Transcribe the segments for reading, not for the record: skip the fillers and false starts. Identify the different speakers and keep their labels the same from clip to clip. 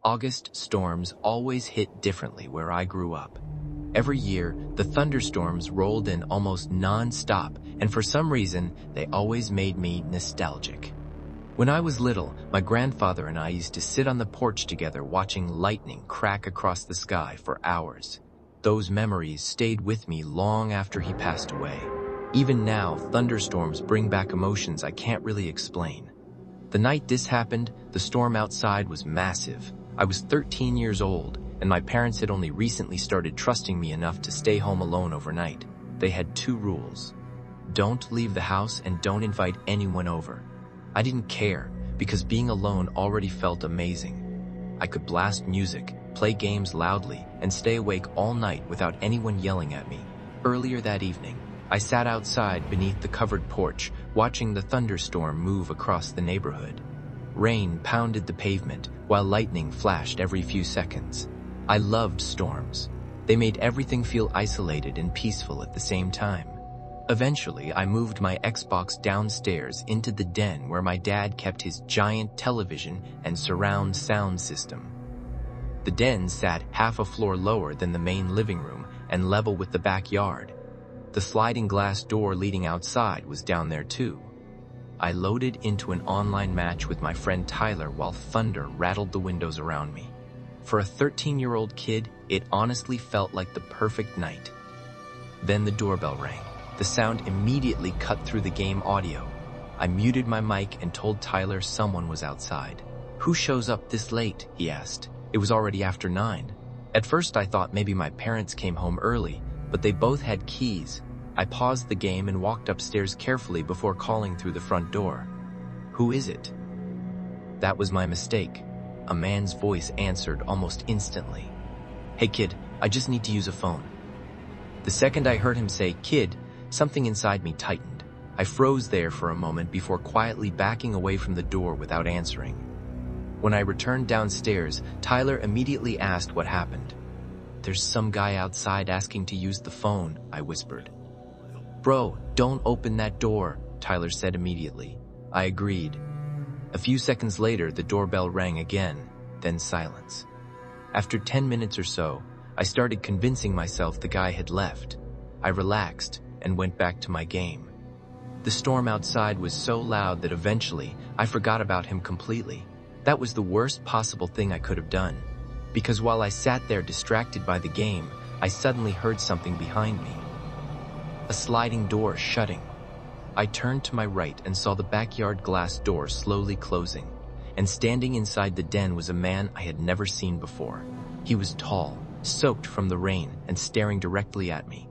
Speaker 1: August storms always hit differently where I grew up. Every year, the thunderstorms rolled in almost non-stop, and for some reason, they always made me nostalgic. When I was little, my grandfather and I used to sit on the porch together watching lightning crack across the sky for hours. Those memories stayed with me long after he passed away. Even now, thunderstorms bring back emotions I can't really explain. The night this happened, the storm outside was massive. I was 13 years old, and my parents had only recently started trusting me enough to stay home alone overnight. They had two rules. Don't leave the house and don't invite anyone over. I didn't care, because being alone already felt amazing. I could blast music, play games loudly, and stay awake all night without anyone yelling at me. Earlier that evening, I sat outside beneath the covered porch, watching the thunderstorm move across the neighborhood. Rain pounded the pavement, while lightning flashed every few seconds. I loved storms. They made everything feel isolated and peaceful at the same time. Eventually, I moved my Xbox downstairs into the den where my dad kept his giant television and surround sound system. The den sat half a floor lower than the main living room and level with the backyard. The sliding glass door leading outside was down there too. I loaded into an online match with my friend Tyler while thunder rattled the windows around me. For a 13-year-old kid, it honestly felt like the perfect night. Then the doorbell rang. The sound immediately cut through the game audio. I muted my mic and told Tyler someone was outside. "Who shows up this late?" he asked. It was already after 9. At first I thought maybe my parents came home early, but they both had keys. I paused the game and walked upstairs carefully before calling through the front door. "Who is it?" That was my mistake. A man's voice answered almost instantly. "Hey kid, I just need to use a phone." The second I heard him say "kid," something inside me tightened. I froze there for a moment before quietly backing away from the door without answering. When I returned downstairs, Tyler immediately asked what happened. "There's some guy outside asking to use the phone," I whispered. "Bro, don't open that door," Tyler said immediately. I agreed. A few seconds later, the doorbell rang again, then silence. After 10 minutes or so, I started convincing myself the guy had left. I relaxed and went back to my game. The storm outside was so loud that eventually I forgot about him completely. That was the worst possible thing I could have done, because while I sat there distracted by the game, I suddenly heard something behind me. A sliding door shutting. I turned to my right and saw the backyard glass door slowly closing, and standing inside the den was a man I had never seen before. He was tall, soaked from the rain, and staring directly at me.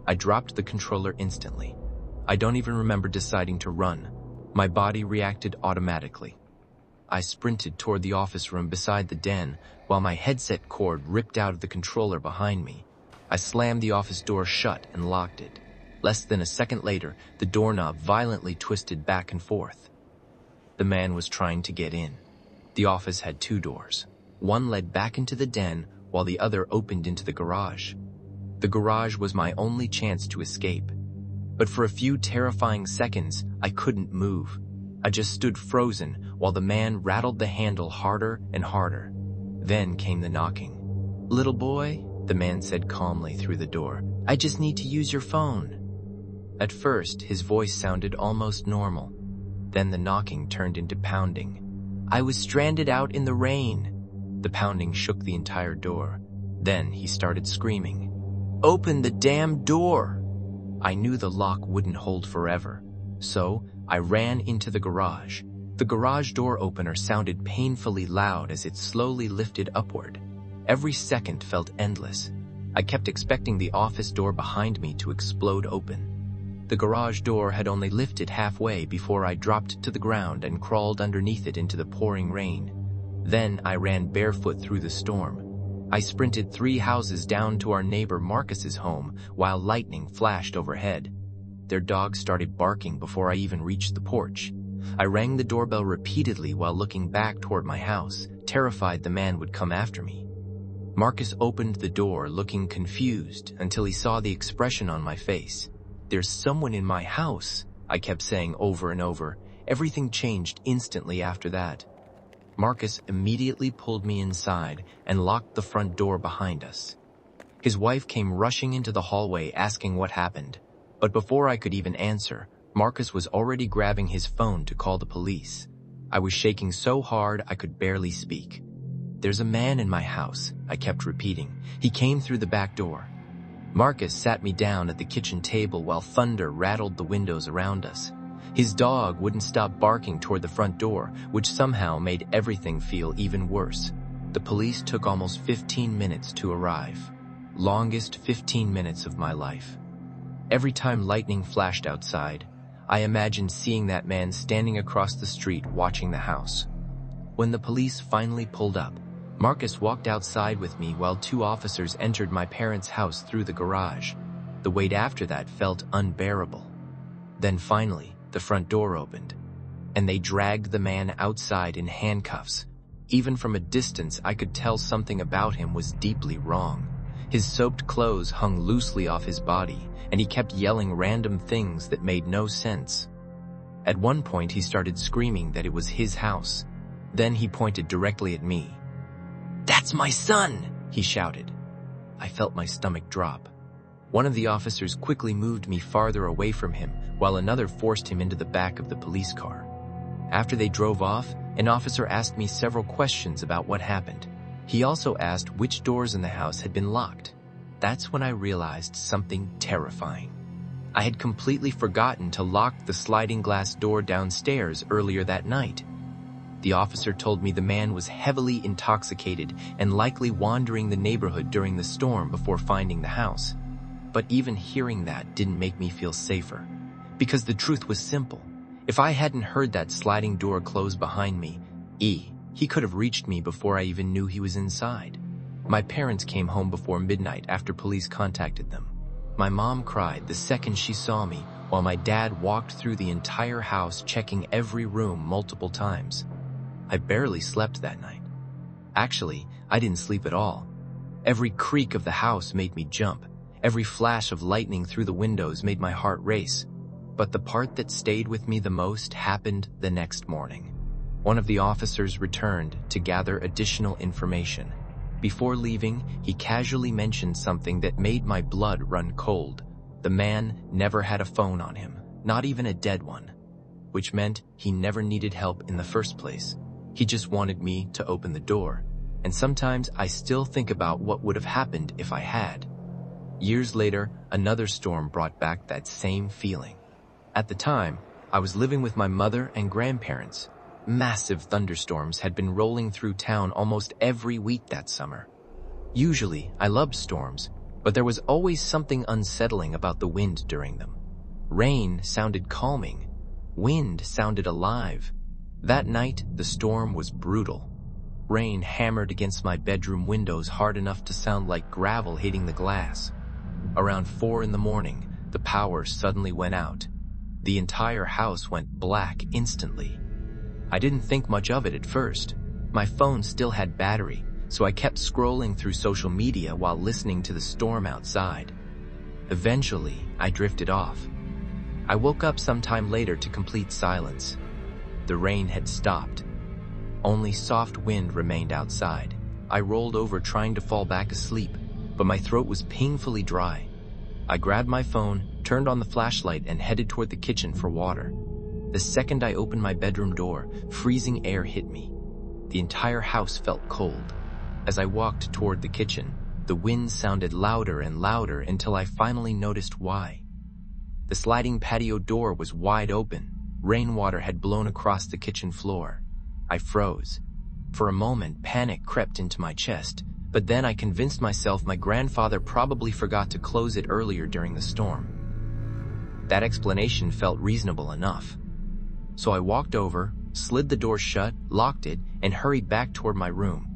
Speaker 1: I dropped the controller instantly. I don't even remember deciding to run. My body reacted automatically. I sprinted toward the office room beside the den while my headset cord ripped out of the controller behind me. I slammed the office door shut and locked it. Less than a second later, the doorknob violently twisted back and forth. The man was trying to get in. The office had 2 doors. One led back into the den, while the other opened into the garage. The garage was my only chance to escape. But for a few terrifying seconds, I couldn't move. I just stood frozen while the man rattled the handle harder and harder. Then came the knocking. "Little boy," the man said calmly through the door, "I just need to use your phone." At first, his voice sounded almost normal. Then the knocking turned into pounding. "I was stranded out in the rain." The pounding shook the entire door. Then he started screaming, "Open the damn door!" I knew the lock wouldn't hold forever, so I ran into the garage. The garage door opener sounded painfully loud as it slowly lifted upward. Every second felt endless. I kept expecting the office door behind me to explode open. The garage door had only lifted halfway before I dropped to the ground and crawled underneath it into the pouring rain. Then I ran barefoot through the storm. I sprinted 3 houses down to our neighbor Marcus's home while lightning flashed overhead. Their dog started barking before I even reached the porch. I rang the doorbell repeatedly while looking back toward my house, terrified the man would come after me. Marcus opened the door looking confused until he saw the expression on my face. "There's someone in my house," I kept saying over and over. Everything changed instantly after that. Marcus immediately pulled me inside and locked the front door behind us. His wife came rushing into the hallway asking what happened, but before I could even answer, Marcus was already grabbing his phone to call the police. I was shaking so hard I could barely speak. "There's a man in my house," I kept repeating. "He came through the back door." Marcus sat me down at the kitchen table while thunder rattled the windows around us. His dog wouldn't stop barking toward the front door, which somehow made everything feel even worse. The police took almost 15 minutes to arrive. Longest 15 minutes of my life. Every time lightning flashed outside, I imagined seeing that man standing across the street watching the house. When the police finally pulled up, Marcus walked outside with me while 2 officers entered my parents' house through the garage. The wait after that felt unbearable. Then finally, the front door opened, and they dragged the man outside in handcuffs. Even from a distance, I could tell something about him was deeply wrong. His soaked clothes hung loosely off his body, and he kept yelling random things that made no sense. At one point, he started screaming that it was his house. Then he pointed directly at me. "That's my son!" he shouted. I felt my stomach drop. One of the officers quickly moved me farther away from him, while another forced him into the back of the police car. After they drove off, an officer asked me several questions about what happened. He also asked which doors in the house had been locked. That's when I realized something terrifying. I had completely forgotten to lock the sliding glass door downstairs earlier that night. The officer told me the man was heavily intoxicated and likely wandering the neighborhood during the storm before finding the house. But even hearing that didn't make me feel safer, because the truth was simple. If I hadn't heard that sliding door close behind me, he could have reached me before I even knew he was inside. My parents came home before midnight after police contacted them. My mom cried the second she saw me, while my dad walked through the entire house checking every room multiple times. I barely slept that night. Actually, I didn't sleep at all. Every creak of the house made me jump. Every flash of lightning through the windows made my heart race. But the part that stayed with me the most happened the next morning. One of the officers returned to gather additional information. Before leaving, he casually mentioned something that made my blood run cold. The man never had a phone on him, not even a dead one, which meant he never needed help in the first place. He just wanted me to open the door, and sometimes I still think about what would have happened if I had. Years later, another storm brought back that same feeling. At the time, I was living with my mother and grandparents. Massive thunderstorms had been rolling through town almost every week that summer. Usually, I loved storms, but there was always something unsettling about the wind during them. Rain sounded calming. Wind sounded alive. That night, the storm was brutal. Rain hammered against my bedroom windows hard enough to sound like gravel hitting the glass. Around 4 in the morning, the power suddenly went out. The entire house went black instantly. I didn't think much of it at first. My phone still had battery, so I kept scrolling through social media while listening to the storm outside. Eventually, I drifted off. I woke up sometime later to complete silence. The rain had stopped. Only soft wind remained outside. I rolled over trying to fall back asleep, but my throat was painfully dry. I grabbed my phone, turned on the flashlight, and headed toward the kitchen for water. The second I opened my bedroom door, freezing air hit me. The entire house felt cold. As I walked toward the kitchen, the wind sounded louder and louder until I finally noticed why. The sliding patio door was wide open. Rainwater had blown across the kitchen floor. I froze. For a moment, panic crept into my chest, but then I convinced myself my grandfather probably forgot to close it earlier during the storm. That explanation felt reasonable enough. So I walked over, slid the door shut, locked it, and hurried back toward my room.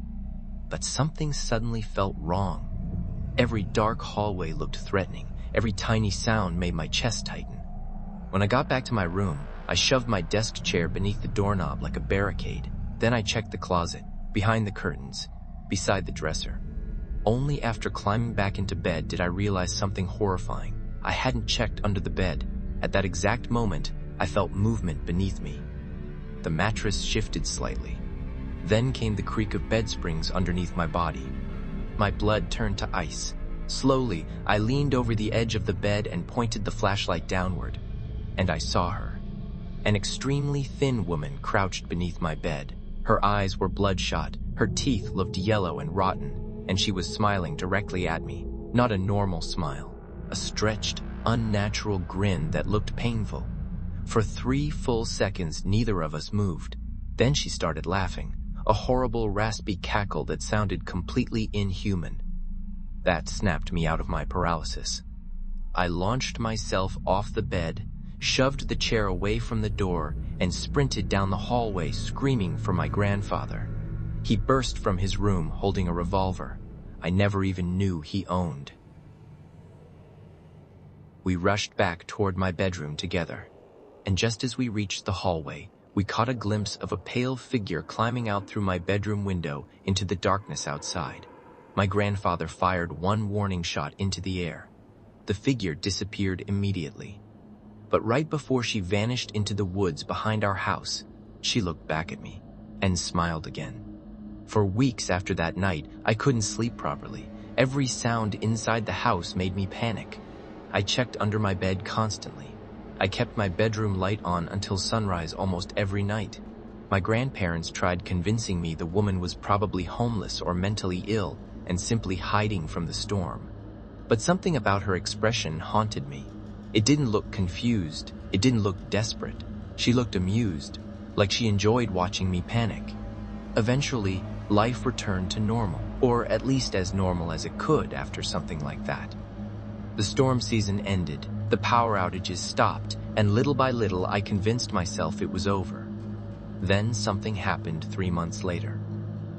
Speaker 1: But something suddenly felt wrong. Every dark hallway looked threatening. Every tiny sound made my chest tighten. When I got back to my room, I shoved my desk chair beneath the doorknob like a barricade. Then I checked the closet, behind the curtains, beside the dresser. Only after climbing back into bed did I realize something horrifying. I hadn't checked under the bed. At that exact moment, I felt movement beneath me. The mattress shifted slightly. Then came the creak of bed springs underneath my body. My blood turned to ice. Slowly, I leaned over the edge of the bed and pointed the flashlight downward. And I saw her. An extremely thin woman crouched beneath my bed. Her eyes were bloodshot, her teeth looked yellow and rotten, and she was smiling directly at me. Not a normal smile, a stretched, unnatural grin that looked painful. For 3 full seconds, neither of us moved. Then she started laughing, a horrible, raspy cackle that sounded completely inhuman. That snapped me out of my paralysis. I launched myself off the bed, shoved the chair away from the door, and sprinted down the hallway screaming for my grandfather. He burst from his room holding a revolver I never even knew he owned. We rushed back toward my bedroom together, and just as we reached the hallway, we caught a glimpse of a pale figure climbing out through my bedroom window into the darkness outside. My grandfather fired one warning shot into the air. The figure disappeared immediately. But right before she vanished into the woods behind our house, she looked back at me and smiled again. For weeks after that night, I couldn't sleep properly. Every sound inside the house made me panic. I checked under my bed constantly. I kept my bedroom light on until sunrise almost every night. My grandparents tried convincing me the woman was probably homeless or mentally ill and simply hiding from the storm. But something about her expression haunted me. It didn't look confused. It didn't look desperate. She looked amused, like she enjoyed watching me panic. Eventually, life returned to normal, or at least as normal as it could after something like that. The storm season ended, the power outages stopped, and little by little I convinced myself it was over. Then something happened 3 months later.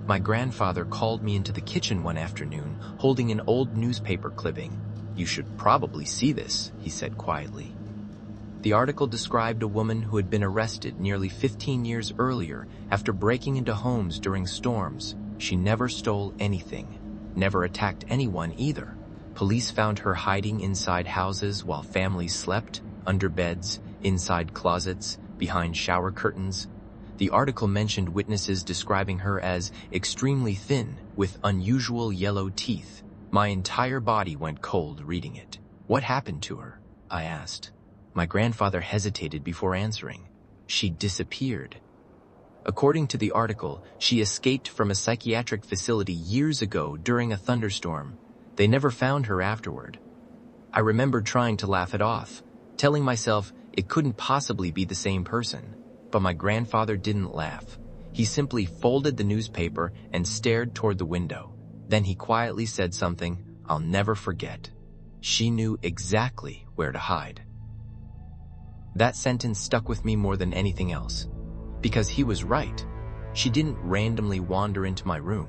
Speaker 1: My grandfather called me into the kitchen one afternoon, holding an old newspaper clipping. "You should probably see this," he said quietly. The article described a woman who had been arrested nearly 15 years earlier after breaking into homes during storms. She never stole anything, never attacked anyone either. Police found her hiding inside houses while families slept, under beds, inside closets, behind shower curtains. The article mentioned witnesses describing her as extremely thin, with unusual yellow teeth. My entire body went cold reading it. "What happened to her?" I asked. My grandfather hesitated before answering. "She disappeared." According to the article, she escaped from a psychiatric facility years ago during a thunderstorm. They never found her afterward. I remember trying to laugh it off, telling myself it couldn't possibly be the same person. But my grandfather didn't laugh. He simply folded the newspaper and stared toward the window. Then he quietly said something I'll never forget. She knew exactly where to hide. That sentence stuck with me more than anything else. Because he was right. She didn't randomly wander into my room.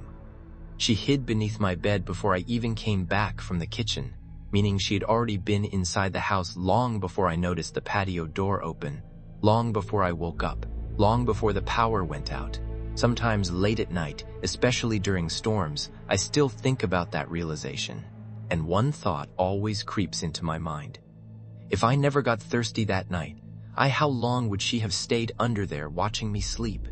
Speaker 1: She hid beneath my bed before I even came back from the kitchen, meaning she had already been inside the house long before I noticed the patio door open, long before I woke up, long before the power went out. Sometimes late at night, especially during storms, I still think about that realization. And one thought always creeps into my mind. If I never got thirsty that night, how long would she have stayed under there watching me sleep?